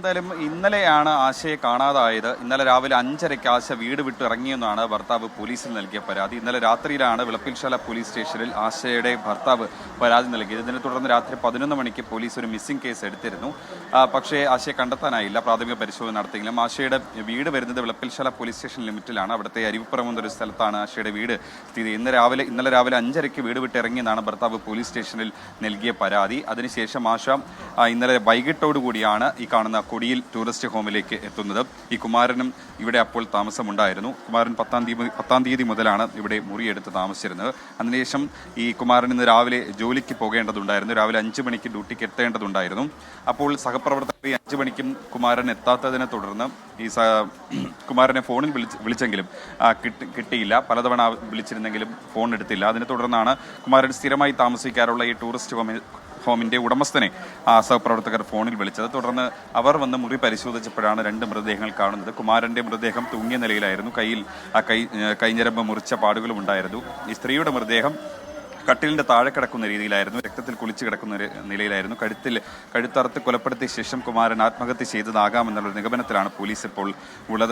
എന്തായാലും ഇന്നലെയാണ് ആശയെ കാണാതായത്. ഇന്നലെ രാവിലെ 5:30 ആശ വീട് വിട്ട് ഇറങ്ങിയെന്നാണ് ഭർത്താവ് പോലീസിൽ നൽകിയ പരാതി. ഇന്നലെ രാത്രിയിലാണ് വിളപ്പിൽശാല പോലീസ് സ്റ്റേഷനിൽ ആശയുടെ ഭർത്താവ് പരാതി നൽകിയത്. ഇതിനെ തുടർന്ന് രാത്രി 11 മണിക്ക് പോലീസ് ഒരു മിസ്സിംഗ് കേസ് എടുത്തിരുന്നു. പക്ഷേ ആശയെ കണ്ടെത്താനായില്ല. പ്രാഥമിക പരിശോധന നടത്തിയെങ്കിലും ആശയുടെ വീട് വരുന്നത് വിളപ്പിൽശാല പോലീസ് സ്റ്റേഷൻ ലിമിറ്റിലാണ്. അവിടുത്തെ അരുവിപ്പുറം എന്നൊരു സ്ഥലത്താണ് ആശയുടെ വീട് സ്ഥിതി. ഇന്നലെ രാവിലെ 5:30 വീട് വിട്ട് ഇറങ്ങിയെന്നാണ് ഭർത്താവ് പോലീസ് സ്റ്റേഷനിൽ നൽകിയ പരാതി. അതിനുശേഷം ആശ ഇന്നലെ വൈകിട്ടോടുകൂടിയാണ് ഈ കാണുന്ന കൊടിയിൽ ടൂറിസ്റ്റ് ഹോമിലേക്ക് എത്തുന്നത്. ഈ കുമാരനും ഇവിടെ അപ്പോൾ താമസമുണ്ടായിരുന്നു. കുമാരൻ 10-ാം തീയതി മുതലാണ് ഇവിടെ മുറിയെടുത്ത് താമസിച്ചിരുന്നത്. അതിനുശേഷം ഈ കുമാരൻ ഇന്ന് രാവിലെ ജോലിക്ക് പോകേണ്ടതുണ്ടായിരുന്നു. രാവിലെ 5 മണിക്ക് ഡ്യൂട്ടിക്ക് എത്തേണ്ടതുണ്ടായിരുന്നു. അപ്പോൾ സഹപ്രവർത്തകർ 5 മണിക്കും കുമാരൻ എത്താത്തതിനെ തുടർന്ന് ഈ കുമാരനെ ഫോണിൽ വിളിച്ചെങ്കിലും കിട്ടിയില്ല. പലതവണ വിളിച്ചിരുന്നെങ്കിലും ഫോൺ എടുത്തില്ല. അതിനെ തുടർന്നാണ് കുമാരൻ സ്ഥിരമായി താമസിക്കാറുള്ള ഈ ടൂറിസ്റ്റ് ഹോമിന്റെ ഉടമസ്ഥനെ സഹപ്രവർത്തകർ ഫോണിൽ വിളിച്ചത്. തുടർന്ന് അവർ വന്ന് മുറി പരിശോധിച്ചപ്പോഴാണ് 2 മൃതദേഹങ്ങൾ കാണുന്നത്. കുമാരന്റെ മൃതദേഹം തൂങ്ങിയ നിലയിലായിരുന്നു. കയ്യിൽ കൈഞ്ഞരമ്പ് മുറിച്ച പാടുകളും ഉണ്ടായിരുന്നു. ഈ സ്ത്രീയുടെ മൃതദേഹം കട്ടിലിന്റെ താഴെ കിടക്കുന്ന രീതിയിലായിരുന്നു. രക്തത്തിൽ കുളിച്ചു കിടക്കുന്ന നിലയിലായിരുന്നു. കഴുത്തറുത്ത് കൊലപ്പെടുത്തിയ ശേഷം കുമാരൻ ആത്മഹത്യ ചെയ്തതാകാമെന്നുള്ള നിഗമനത്തിലാണ് പോലീസ് ഇപ്പോൾ ഉള്ളത്.